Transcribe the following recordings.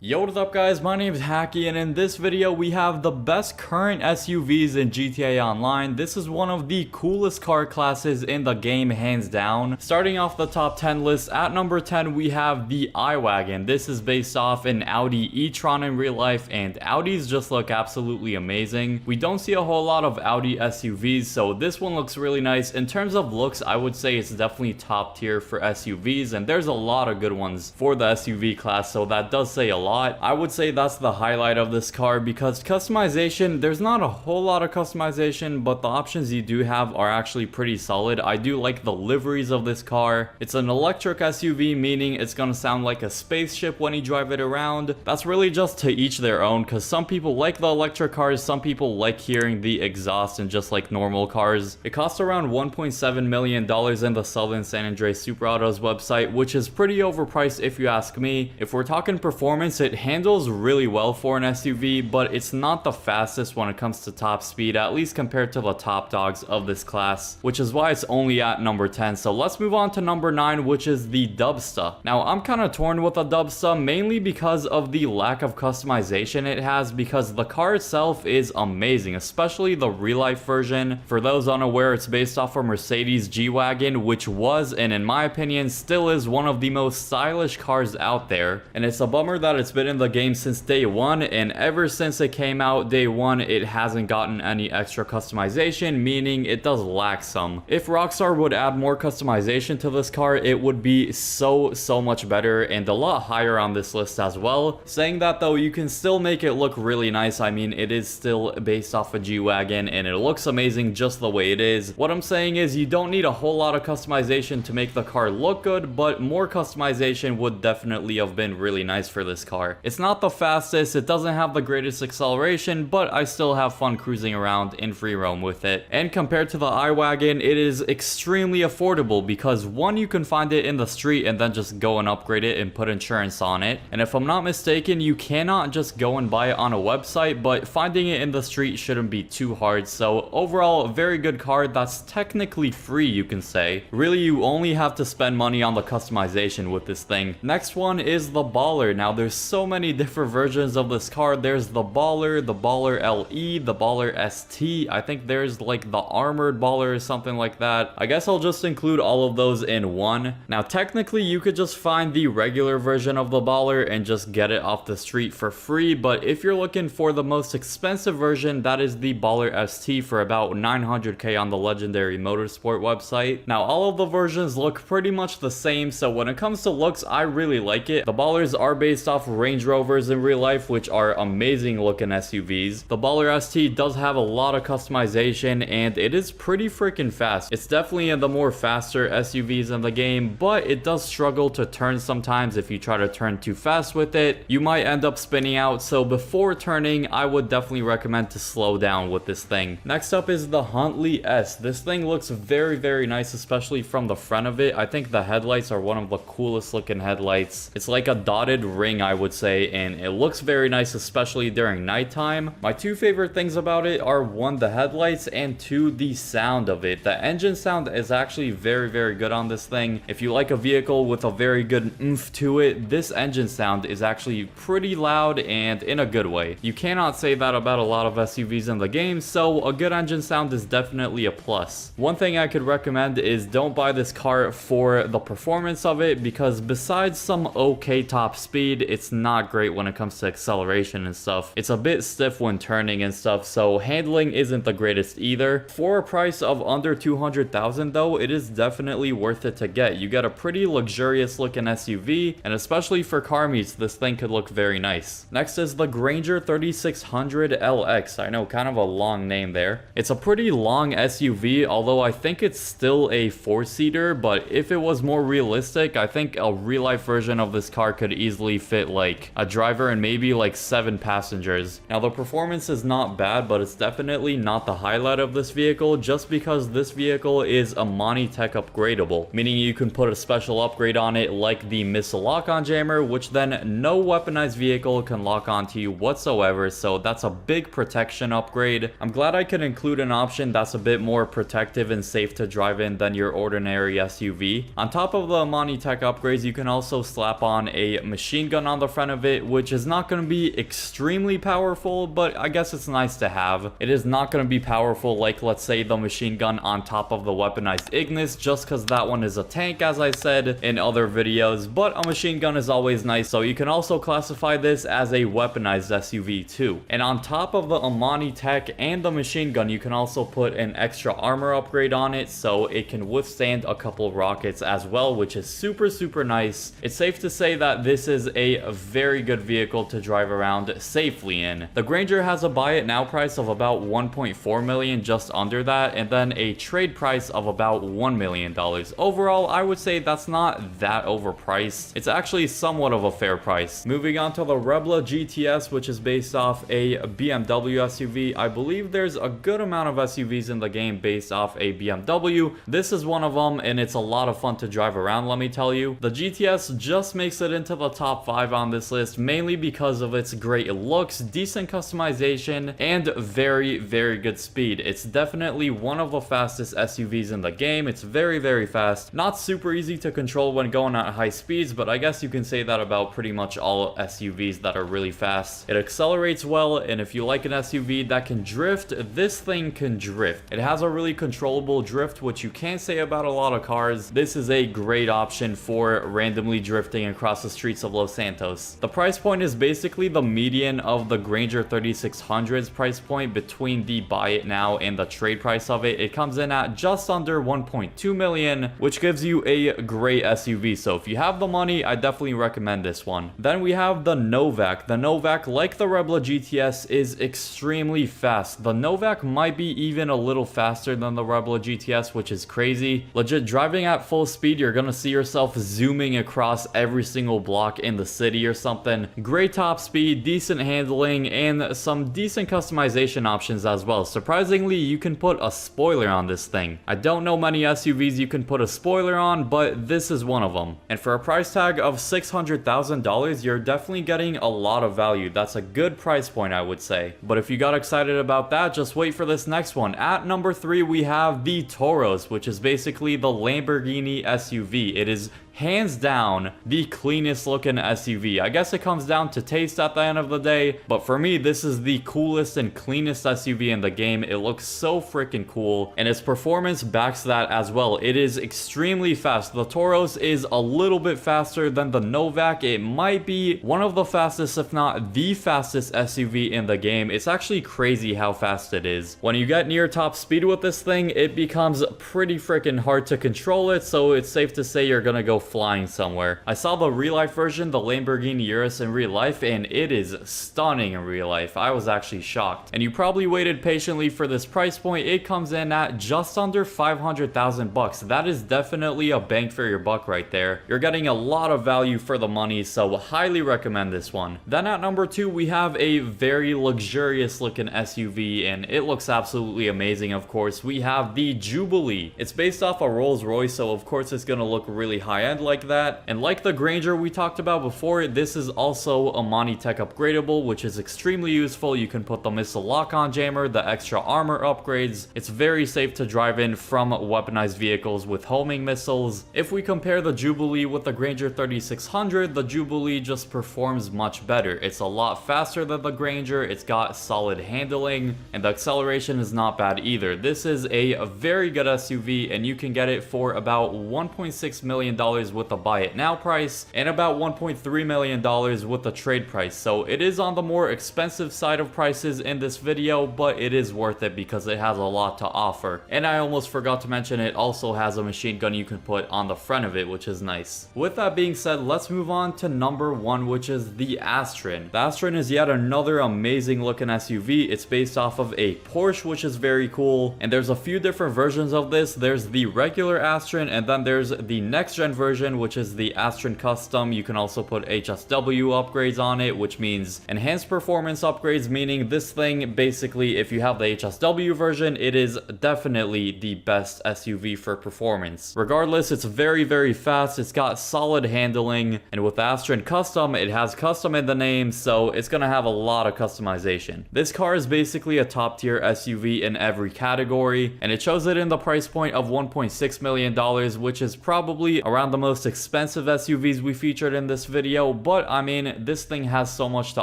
Yo, what is up guys, my name is Hakiii and in this video we have the best current SUVs in GTA Online. This is one of the coolest car classes in the game, hands down. Starting off the top 10 list, at number 10 we have the iWagon. This is based off an Audi e-tron in real life, and Audis just look absolutely amazing. We don't see a whole lot of Audi SUVs, so this one looks really nice. In terms of looks, I would say it's definitely top tier for SUVs, and there's a lot of good ones for the SUV class, so that does say a lot. I would say that's the highlight of this car, because customization, there's not a whole lot of customization, but the options you do have are actually pretty solid. I do like the liveries of this car. It's an electric SUV, meaning it's gonna sound like a spaceship when you drive it around. That's really just to each their own, because some people like the electric cars, some people like hearing the exhaust and just like normal cars. It costs around $1.7 million in the Southern San Andreas Super Autos website, which is pretty overpriced if you ask me. If we're talking performance, it handles really well for an SUV, but it's not the fastest when it comes to top speed, at least compared to the top dogs of this class, which is why it's only at number 10. So let's move on to number 9, which is the Dubsta. Now, I'm kind of torn with the Dubsta, mainly because of the lack of customization it has, because the car itself is amazing, especially the real-life version. For those unaware, it's based off a Mercedes G-Wagon, which was, and in my opinion, still is one of the most stylish cars out there. And it's a bummer that it's been in the game since day one, and ever since it came out day one, it hasn't gotten any extra customization, meaning it does lack some. If Rockstar would add more customization to this car, it would be so much better and a lot higher on this list as well. Saying that though, you can still make it look really nice. I mean, it is still based off a G-Wagon and it looks amazing just the way it is. What I'm saying is you don't need a whole lot of customization to make the car look good, but more customization would definitely have been really nice for this car. It's not the fastest, it doesn't have the greatest acceleration, but I still have fun cruising around in free roam with it. And compared to the iWagon, it is extremely affordable, because one, you can find it in the street and then just go and upgrade it and put insurance on it. And if I'm not mistaken, you cannot just go and buy it on a website, but finding it in the street shouldn't be too hard. So overall, a very good car that's technically free, you can say. Really, you only have to spend money on the customization with this thing. Next one is the Baller. Now, there's so many different versions of this car. There's the Baller LE, the Baller ST. I think there's like the Armored Baller or something like that. I guess I'll just include all of those in one. Now, technically, you could just find the regular version of the Baller and just get it off the street for free, but if you're looking for the most expensive version, that is the Baller ST for about 900k on the Legendary Motorsport website. Now, all of the versions look pretty much the same, so when it comes to looks, I really like it. The Ballers are based off Range Rovers in real life, which are amazing looking SUVs. The Baller ST does have a lot of customization and it is pretty freaking fast. It's definitely in the more faster SUVs in the game, but it does struggle to turn sometimes. If you try to turn too fast with it, you might end up spinning out. So before turning, I would definitely recommend to slow down with this thing. Next up is the Huntley S. This thing looks very nice, especially from the front of it. I think the headlights are one of the coolest looking headlights. It's like a dotted ring, I would say, and it looks very nice, especially during nighttime. My two favorite things about it are, one, the headlights, and two, the sound of it. The engine sound is actually very good on this thing. If you like a vehicle with a very good oomph to it, this engine sound is actually pretty loud and in a good way. You cannot say that about a lot of SUVs in the game, so a good engine sound is definitely a plus. One thing I could recommend is don't buy this car for the performance of it, because besides some okay top speed, it's not great when it comes to acceleration and stuff. It's a bit stiff when turning and stuff, so handling isn't the greatest either. For a price of under 200,000 though, it is definitely worth it to get. You get a pretty luxurious looking SUV, and especially for car meets, this thing could look very nice. Next is the Granger 3600 LX. I know, kind of a long name there. It's a pretty long SUV, although I think it's still a 4-seater, but if it was more realistic, I think a real-life version of this car could easily fit like a driver and maybe like 7 passengers. Now, the performance is not bad, but it's definitely not the highlight of this vehicle, just because this vehicle is a Monitech upgradable, meaning you can put a special upgrade on it like the missile lock-on jammer, which then no weaponized vehicle can lock onto you whatsoever, so that's a big protection upgrade. I'm glad I could include an option that's a bit more protective and safe to drive in than your ordinary SUV. On top of the Monitech upgrades, you can also slap on a machine gun on the the front of it, which is not going to be extremely powerful, but I guess it's nice to have. It is not going to be powerful like, let's say, the machine gun on top of the weaponized Ignis, just because that one is a tank, as I said in other videos, but a machine gun is always nice, so you can also classify this as a weaponized SUV too. And on top of the Amani tech and the machine gun, you can also put an extra armor upgrade on it, so it can withstand a couple rockets as well, which is super nice. It's safe to say that this is a very good vehicle to drive around safely in. The Granger has a buy it now price of about 1.4 million, just under that, and then a trade price of about $1 million. Overall, I would say that's not that overpriced. It's actually somewhat of a fair price. Moving on to the Rebla GTS, which is based off a BMW SUV. I believe there's a good amount of SUVs in the game based off a BMW. This is one of them, and it's a lot of fun to drive around, let me tell you. The GTS just makes it into the top 5 on this list, mainly because of its great looks, decent customization, and very good speed. It's definitely one of the fastest SUVs in the game. It's very fast. Not super easy to control when going at high speeds, but I guess you can say that about pretty much all SUVs that are really fast. It accelerates well, and if you like an SUV that can drift, this thing can drift. It has a really controllable drift, which you can't say about a lot of cars. This is a great option for randomly drifting across the streets of Los Santos. The price point is basically the median of the Granger 3600's price point between the buy it now and the trade price of it. It comes in at just under 1.2 million, which gives you a great SUV. So if you have the money, I definitely recommend this one. Then we have the Novak. The Novak, like the Rebla GTS, is extremely fast. The Novak might be even a little faster than the Rebla GTS, which is crazy. Legit, driving at full speed, you're gonna see yourself zooming across every single block in the city or something. Great top speed, decent handling, and some decent customization options as well. Surprisingly, you can put a spoiler on this thing. I don't know many SUVs you can put a spoiler on, but this is one of them. And for a price tag of $600,000, you're definitely getting a lot of value. That's a good price point, I would say. But if you got excited about that, just wait for this next one. At number 3, we have the Toros, which is basically the Lamborghini SUV. It is hands down the cleanest looking SUV. I guess it comes down to taste at the end of the day, but for me, this is the coolest and cleanest SUV in the game. It looks so freaking cool, and its performance backs that as well. It is extremely fast. The Toros is a little bit faster than the Novak. It might be one of the fastest, if not the fastest SUV in the game. It's actually crazy how fast it is. When you get near top speed with this thing, it becomes pretty freaking hard to control it, so it's safe to say you're gonna go flying somewhere. I saw the real life version, the Lamborghini Urus, in real life, and it is stunning in real life. I was actually shocked. And you probably waited patiently for this price point. It comes in at just under 500,000 bucks. That is definitely a bang for your buck right there. You're getting a lot of value for the money, so highly recommend this one. Then at number 2, we have a very luxurious looking SUV, and it looks absolutely amazing. Of course, we have the Jubilee. It's based off a Rolls Royce, so of course it's gonna look really high-end like that. And like the Granger we talked about before, this is also Amani tech upgradable, which is extremely useful. You can put the missile lock-on jammer, the extra armor upgrades. It's very safe to drive in from weaponized vehicles with homing missiles. If we compare the Jubilee with the Granger 3600, the Jubilee just performs much better. It's a lot faster than the Granger, it's got solid handling, and the acceleration is not bad either. This is a very good SUV, and you can get it for about $1.6 million with the buy it now price, and about $1.3 million with the trade price. So it is on the more expensive side of prices in this video, but it is worth it because it has a lot to offer. And I almost forgot to mention, it also has a machine gun you can put on the front of it, which is nice. With that being said, let's move on to number 1, which is the Astron. The Astron is yet another amazing looking SUV. It's based off of a Porsche, which is very cool, and there's a few different versions of this. There's the regular Astron, and then there's the next gen version, which is the Astron Custom. You can also put HSW upgrades on it, which means enhanced performance upgrades, meaning this thing, basically, if you have the HSW version, it is definitely the best SUV for performance. Regardless, it's very fast, it's got solid handling, and with the Astron Custom, it has custom in the name, so it's gonna have a lot of customization. This car is basically a top tier SUV in every category, and it shows it in the price point of $1.6 million, which is probably around the the most expensive SUVs we featured in this video, but I mean, this thing has so much to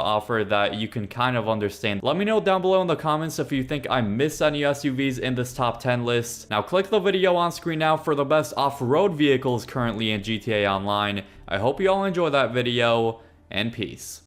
offer that you can kind of understand. Let me know down below in the comments if you think I missed any SUVs in this top 10 list. Now click the video on screen now for the best off-road vehicles currently in GTA Online. I hope you all enjoy that video, and peace.